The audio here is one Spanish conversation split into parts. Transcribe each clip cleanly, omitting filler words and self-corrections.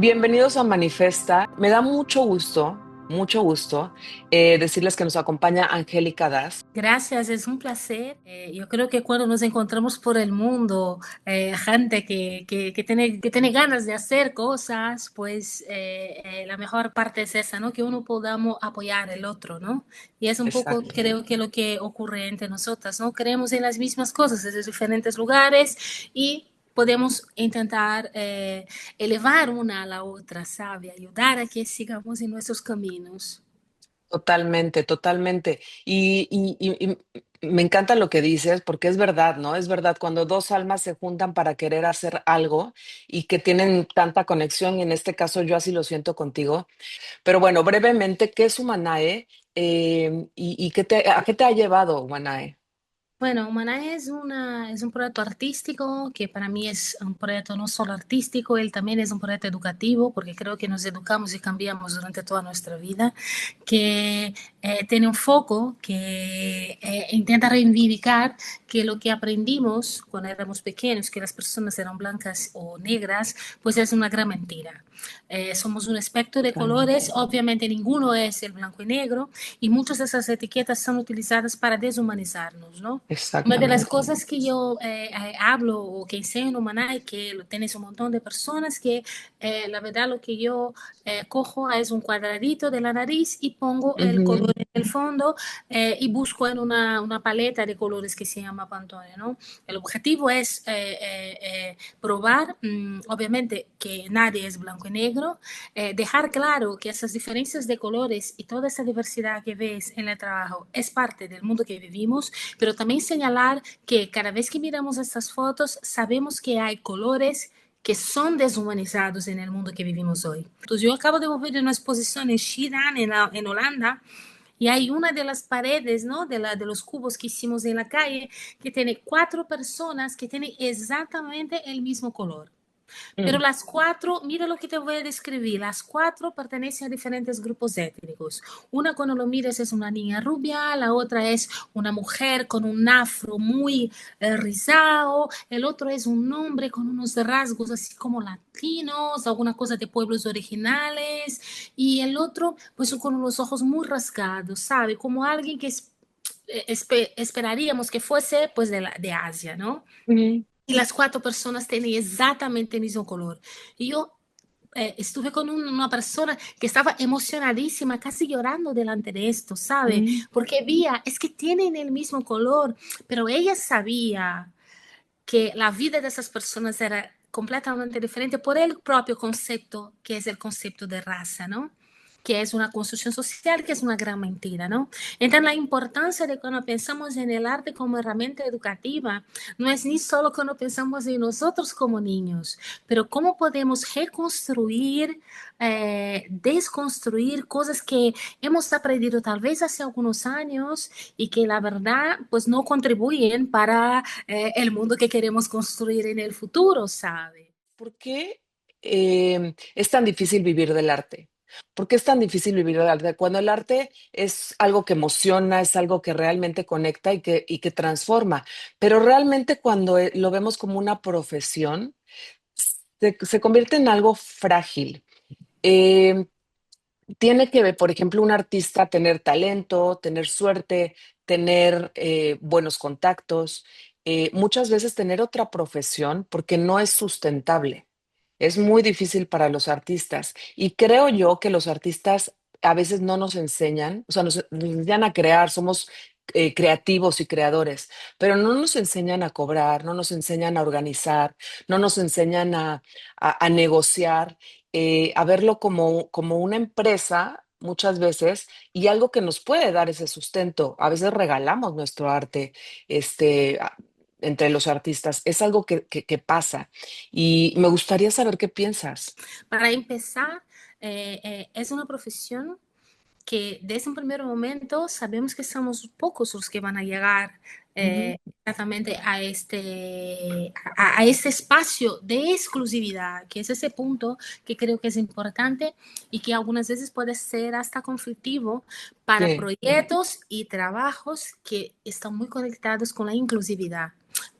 Bienvenidos a Manifesta. Me da mucho gusto decirles que nos acompaña Angélica Das. Gracias, es un placer. Yo creo que cuando nos encontramos por el mundo, gente que tiene ganas de hacer cosas, pues la mejor parte es esa, ¿no? Que uno podamos apoyar al otro, ¿no? Y es un poco, Exacto. creo que lo que ocurre entre nosotras, ¿no? Creemos en las mismas cosas desde diferentes lugares y podemos intentar elevar una a la otra, ¿sabe? Ayudar a que sigamos en nuestros caminos. Totalmente, totalmente. Y me encanta lo que dices porque es verdad, ¿no? Es verdad, cuando dos almas se juntan para querer hacer algo y que tienen tanta conexión, y en este caso yo así lo siento contigo. Pero bueno, brevemente, ¿qué es Humanae? ¿Y a qué te ha llevado Humanae? Bueno, Maná es un proyecto artístico que para mí es un proyecto no solo artístico, él también es un proyecto educativo, porque creo que nos educamos y cambiamos durante toda nuestra vida, que tiene un foco que intenta reivindicar que lo que aprendimos cuando éramos pequeños, que las personas eran blancas o negras, pues es una gran mentira. Somos un espectro de Totalmente. colores, obviamente ninguno es el blanco y negro, y muchas de esas etiquetas son utilizadas para deshumanizarnos, ¿no? Una de las Exactamente. cosas que yo hablo o que enseño en Humaná y que lo tienes un montón de personas que la verdad lo que yo cojo es un cuadradito de la nariz y pongo el Ujú. color en el fondo y busco en una paleta de colores que se llama Pantone, ¿no? El objetivo es probar, obviamente, que nadie es blanco y negro, dejar claro que esas diferencias de colores y toda esa diversidad que ves en el trabajo es parte del mundo que vivimos, pero también señalar que cada vez que miramos estas fotos sabemos que hay colores que son deshumanizados en el mundo que vivimos hoy. Entonces, yo acabo de volver de una exposición en Schiedam, en Holanda, y hay una de las paredes, ¿no? De los cubos que hicimos en la calle, que tiene cuatro personas que tienen exactamente el mismo color. Pero Mm. las cuatro, mira lo que te voy a describir, las cuatro pertenecen a diferentes grupos étnicos. Una cuando lo miras es una niña rubia, la otra es una mujer con un afro muy rizado, el otro es un hombre con unos rasgos así como latinos, alguna cosa de pueblos originales, y el otro pues con los ojos muy rasgados, ¿sabe? Como alguien que esperaríamos que fuese pues de Asia, ¿no? Ujú. Y las cuatro personas tienen exactamente el mismo color. Y yo estuve con una persona que estaba emocionadísima, casi llorando delante de esto, ¿sabe? Mm. Porque veía, es que tienen el mismo color, pero ella sabía que la vida de esas personas era completamente diferente por el propio concepto, que es el concepto de raza, ¿no? Que es una construcción social, que es una gran mentira, ¿no? Entonces, la importancia de cuando pensamos en el arte como herramienta educativa no es ni solo cuando pensamos en nosotros como niños, pero cómo podemos reconstruir, desconstruir cosas que hemos aprendido tal vez hace algunos años y que la verdad pues no contribuyen para el mundo que queremos construir en el futuro, ¿sabe? ¿Por qué es tan difícil vivir del arte? ¿Por qué es tan difícil vivir del arte? Cuando el arte es algo que emociona, es algo que realmente conecta y que transforma, pero realmente cuando lo vemos como una profesión, se convierte en algo frágil. Eh, Tiene que ver, por ejemplo, un artista tener talento, tener suerte, tener buenos contactos, muchas veces tener otra profesión porque no es sustentable. Es muy difícil para los artistas y creo yo que los artistas a veces no nos enseñan, o sea, nos enseñan a crear, somos creativos y creadores, pero no nos enseñan a cobrar, no nos enseñan a organizar, no nos enseñan a negociar, a verlo como una empresa muchas veces y algo que nos puede dar ese sustento. A veces regalamos nuestro arte entre los artistas. Es algo que pasa y me gustaría saber qué piensas. Para empezar, es una profesión que desde un primer momento sabemos que somos pocos los que van a llegar Ujú. exactamente a este espacio de exclusividad, que es ese punto que creo que es importante y que algunas veces puede ser hasta conflictivo para Sí, proyectos y trabajos que están muy conectados con la inclusividad.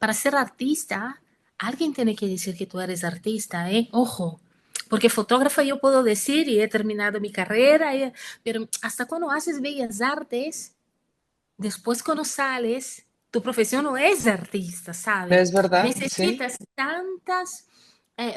Para ser artista, alguien tiene que decir que tú eres artista, ¿eh? Ojo, Porque fotógrafa yo puedo decir y he terminado mi carrera, pero hasta cuando haces bellas artes, después cuando sales, tu profesión no es artista, ¿sabes? ¿Es verdad? Sí. Necesitas tantas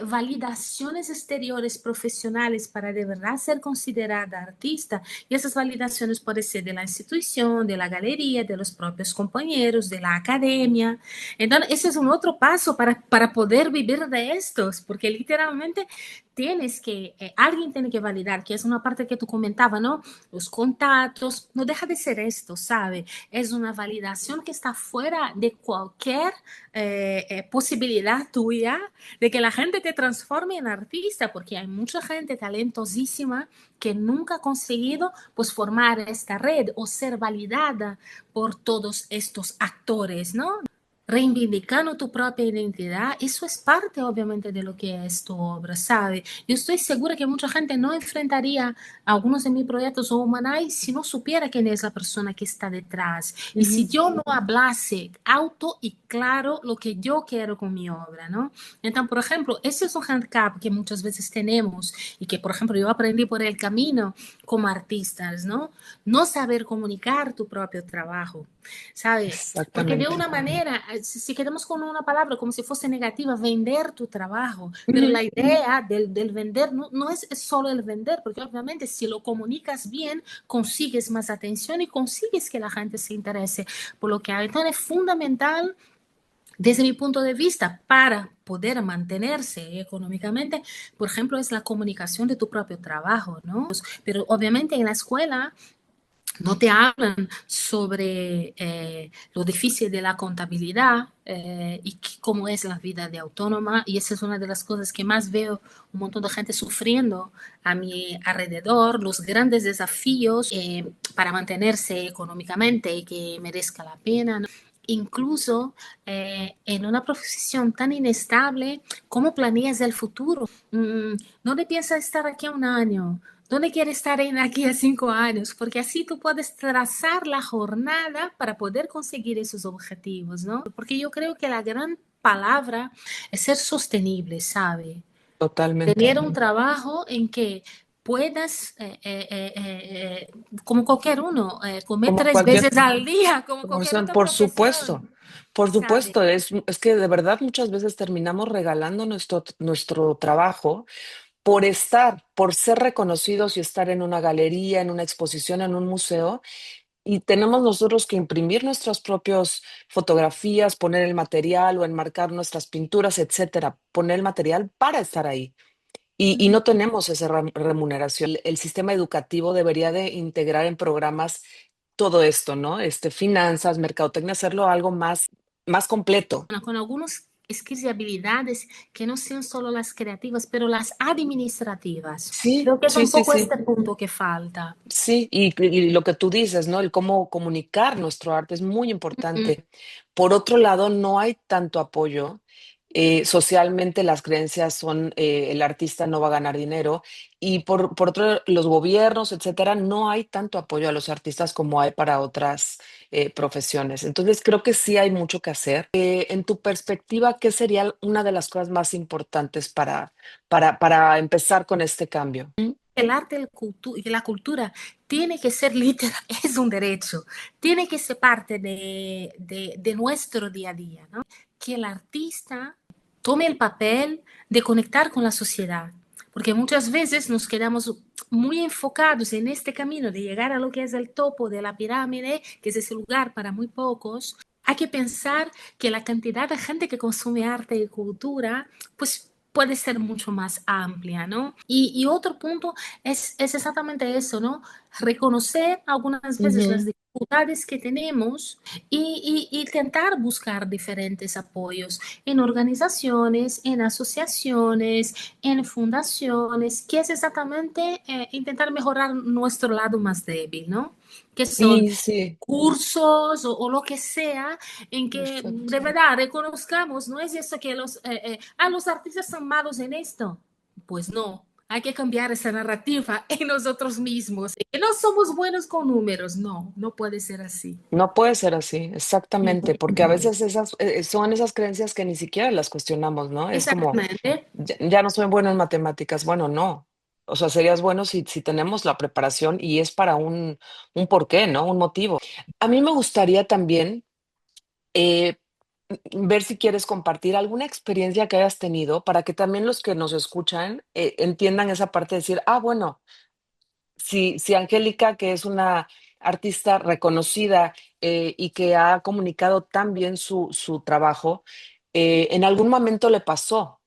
validaciones exteriores profesionales para de verdad ser considerada artista. Y esas validaciones pueden ser de la institución, de la galería, de los propios compañeros, de la academia. Entonces, ese es un otro paso para poder vivir de estos, porque literalmente tienes que, alguien tiene que validar, que es una parte que tú comentabas, ¿no? Los contactos, no deja de ser esto, ¿sabe? Es una validación que está fuera de cualquier posibilidad tuya de que la gente te transforme en artista, porque hay mucha gente talentosísima que nunca ha conseguido pues formar esta red o ser validada por todos estos actores, ¿no? Reivindicando tu propia identidad, eso es parte obviamente de lo que es tu obra, ¿sabe? Yo estoy segura que mucha gente no enfrentaría algunos de mis proyectos o Humanay si no supiera quién es la persona que está detrás y si Ujú. yo no hablase alto y claro lo que yo quiero con mi obra, ¿no? Entonces, por ejemplo, ese es un handicap que muchas veces tenemos y que, por ejemplo, yo aprendí por el camino como artistas, ¿no? No saber comunicar tu propio trabajo, ¿sabe? Porque de Exactamente. una manera, si quedamos con una palabra como si fuese negativa, vender tu trabajo, pero Ujú. la idea del vender no es solo el vender, porque obviamente si lo comunicas bien, consigues más atención y consigues que la gente se interese por lo que hay. Entonces es fundamental desde mi punto de vista, para poder mantenerse económicamente, por ejemplo, es la comunicación de tu propio trabajo, ¿no? Pero obviamente en la escuela no te hablan sobre lo difícil de la contabilidad y cómo es la vida de autónoma. Y esa es una de las cosas que más veo un montón de gente sufriendo a mi alrededor, los grandes desafíos para mantenerse económicamente y que merezca la pena, ¿no? Incluso en una profesión tan inestable, ¿cómo planeas el futuro? ¿Dónde piensas estar aquí a un año? ¿Dónde quieres estar en aquí a 5 años? Porque así tú puedes trazar la jornada para poder conseguir esos objetivos, ¿no? Porque yo creo que la gran palabra es ser sostenible, ¿sabe? Totalmente. Tener un trabajo en que puedas, como cualquier uno, comer Como 3 veces cualquier al día, como cualquier profesión, otra profesión, por ¿sabe? supuesto, es que de verdad muchas veces terminamos regalando nuestro trabajo por estar, por ser reconocidos y estar en una galería, en una exposición, en un museo, y tenemos nosotros que imprimir nuestras propias fotografías, poner el material o enmarcar nuestras pinturas, etcétera, poner el material para estar ahí. Y no tenemos esa remuneración. El sistema educativo debería de integrar en programas todo esto, ¿no? Finanzas, mercadotecnia, hacerlo algo más completo. Con algunos skills y habilidades que no sean solo las creativas, pero las administrativas. Sí, Creo que es sí, un sí, poco sí. este punto que falta. Sí, y lo que tú dices, ¿no? El cómo comunicar nuestro arte es muy Mm. importante. Por otro lado, no hay tanto apoyo. Socialmente las creencias son, el artista no va a ganar dinero y por otro, los gobiernos, etcétera, no hay tanto apoyo a los artistas como hay para otras, profesiones. Entonces, creo que sí hay mucho que hacer. En tu perspectiva, ¿qué sería una de las cosas más importantes para empezar con este cambio? El arte y la cultura tiene que ser literal, es un derecho, tiene que ser parte de nuestro día a día, ¿no? Que el artista tome el papel de conectar con la sociedad, porque muchas veces nos quedamos muy enfocados en este camino de llegar a lo que es el topo de la pirámide, que es ese lugar para muy pocos. Hay que pensar que la cantidad de gente que consume arte y cultura, pues puede ser mucho más amplia, ¿no? Y otro punto es exactamente eso, ¿no? Reconocer algunas veces las Ujú. dificultades que tenemos y intentar buscar diferentes apoyos en organizaciones, en asociaciones, en fundaciones, que es exactamente intentar mejorar nuestro lado más débil, ¿no? Que son Sí, sí, cursos o lo que sea en que perfecto. de verdad reconozcamos, no es eso que los artistas son malos en esto. Pues no, hay que cambiar esa narrativa en nosotros mismos. Que no somos buenos con números, no, no puede ser así. No puede ser así, exactamente, porque a veces esas son esas creencias que ni siquiera las cuestionamos, ¿no? Es como, Exactamente. ya no soy bueno en matemáticas. Bueno, no. O sea, serías bueno si tenemos la preparación y es para un porqué, ¿no? Un motivo. A mí me gustaría también eh, ver si quieres compartir alguna experiencia que hayas tenido para que también los que nos escuchan entiendan esa parte de decir, ah, bueno, si Angélica, que es una artista reconocida, y que ha comunicado tan bien su trabajo, en algún momento le pasó,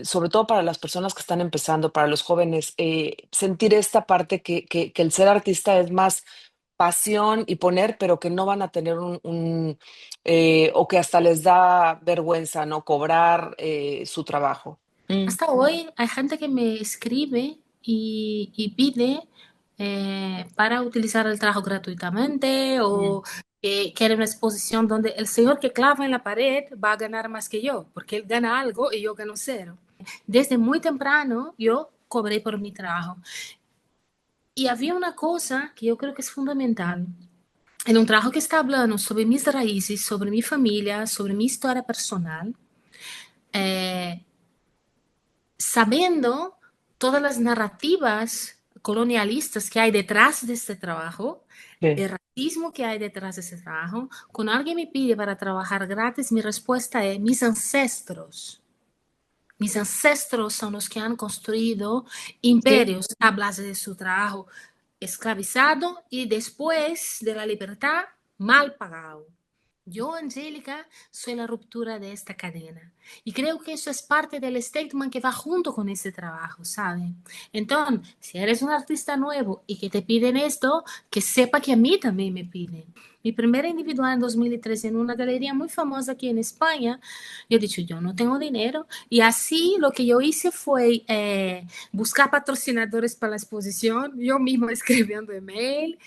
sobre todo para las personas que están empezando, para los jóvenes, sentir esta parte que el ser artista es más pasión y poner, pero que no van a tener o que hasta les da vergüenza, ¿no? Cobrar, su trabajo. Mm, Hasta hoy hay gente que me escribe y pide para utilizar el trabajo gratuitamente mm, o que quiere una exposición donde el señor que clava en la pared va a ganar más que yo, porque él gana algo y yo gano cero. Desde muy temprano yo cobré por mi trabajo. Y había una cosa que yo creo que es fundamental. En un trabajo que está hablando sobre mis raíces, sobre mi familia, sobre mi historia personal, eh, sabiendo todas las narrativas colonialistas que hay detrás de este trabajo, sí, el racismo que hay detrás de este trabajo, cuando alguien me pide para trabajar gratis, mi respuesta es mis ancestros. Mis ancestros son los que han construido sí. imperios a base de su trabajo esclavizado y después de la libertad mal pagado. Yo, Angélica, soy la ruptura de esta cadena. Y creo que eso es parte del statement que va junto con ese trabajo, ¿saben? Entonces, si eres un artista nuevo y que te piden esto, que sepa que a mí también me piden. Mi primera individual en 2013 en una galería muy famosa aquí en España, yo he dicho, yo no tengo dinero. Y así lo que yo hice fue buscar patrocinadores para la exposición, yo misma escribiendo email,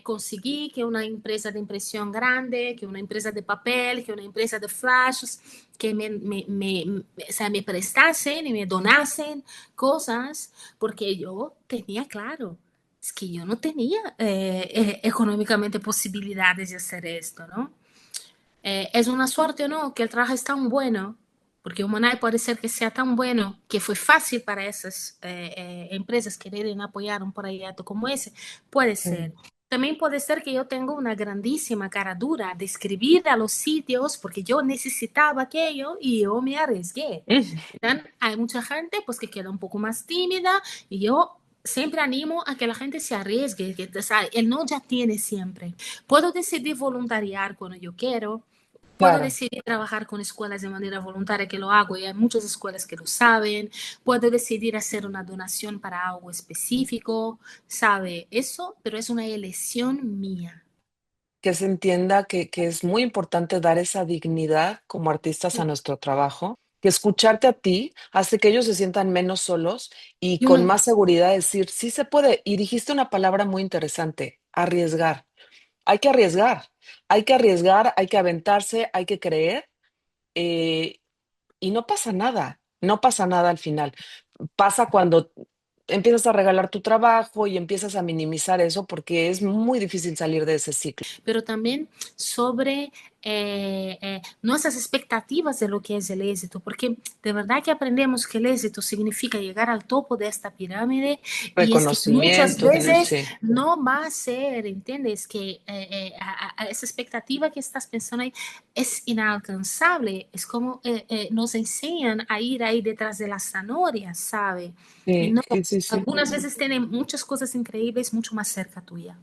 conseguí que una empresa de impresión grande, que una empresa de papel, que una empresa de flashes, que o sea, me prestasen y me donasen cosas, porque yo tenía claro, es que yo no tenía económicamente posibilidades de hacer esto, ¿no? Es una suerte o no que el trabajo es tan bueno, porque Humanay puede ser que sea tan bueno que fue fácil para esas empresas que quieren apoyar un proyecto como ese. Puede Mm. ser. También puede ser que yo tenga una grandísima cara dura de escribir a los sitios porque yo necesitaba aquello y yo me arriesgué. Entonces, hay mucha gente pues que queda un poco más tímida y yo siempre animo a que la gente se arriesgue, que o sea, el no ya tiene siempre. Puedo decidir voluntariar cuando yo quiero, puedo Claro. decidir trabajar con escuelas de manera voluntaria, que lo hago, y hay muchas escuelas que lo saben, puedo decidir hacer una donación para algo específico, sabe eso, pero es una elección mía. Que se entienda que es muy importante dar esa dignidad como artistas a Sí. nuestro trabajo, que escucharte a ti hace que ellos se sientan menos solos y Y con uno, más seguridad decir, sí se puede. Y dijiste una palabra muy interesante, arriesgar. Hay que arriesgar, hay que arriesgar, hay que aventarse, hay que creer, eh, y no pasa nada, no pasa nada al final. Pasa cuando empiezas a regalar tu trabajo y empiezas a minimizar eso porque es muy difícil salir de ese ciclo. pero también sobre nuestras expectativas de lo que es el éxito, porque de verdad que aprendemos que el éxito significa llegar al topo de esta pirámide y es que muchas Reconocimiento, dinero, veces sí. no va a ser, ¿entiendes? Que esa expectativa que estás pensando ahí es inalcanzable, es como nos enseñan a ir ahí detrás de las zanahorias, ¿sabe? Y Sí, no, sí, sí, sí, algunas veces tienen muchas cosas increíbles mucho más cerca tuya.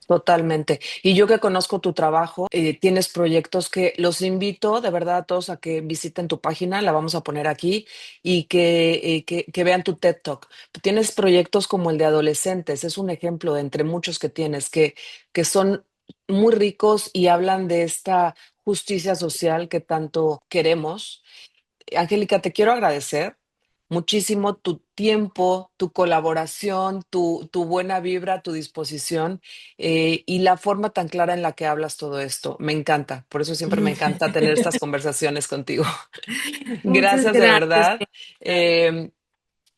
totalmente. Y yo que conozco tu trabajo, tienes proyectos que los invito de verdad a todos a que visiten tu página, la vamos a poner aquí, y que vean tu TED Talk. Tienes proyectos como el de adolescentes, es un ejemplo de entre muchos que tienes, que son muy ricos y hablan de esta justicia social que tanto queremos. Angélica, te quiero agradecer muchísimo tu tiempo, tu colaboración, tu buena vibra, tu disposición, y la forma tan clara en la que hablas todo esto. Me encanta. Por eso siempre me encanta tener estas conversaciones contigo. Muchas Gracias de gracias. verdad. Eh,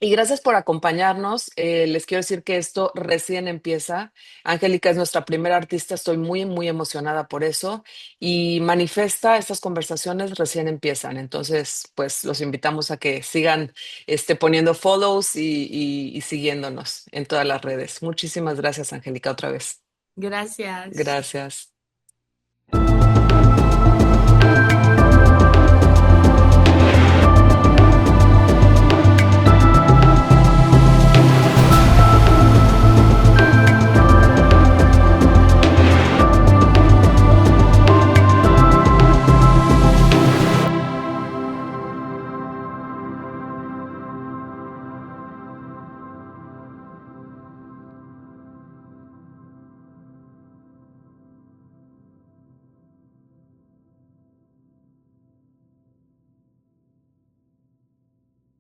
Y gracias por acompañarnos. Les quiero decir que esto recién empieza. Angélica es nuestra primera artista. Estoy muy, muy emocionada por eso. Y Manifesta, estas conversaciones recién empiezan. Entonces, pues los invitamos a que sigan poniendo follows y siguiéndonos en todas las redes. Muchísimas gracias, Angélica, otra vez. Gracias. Gracias.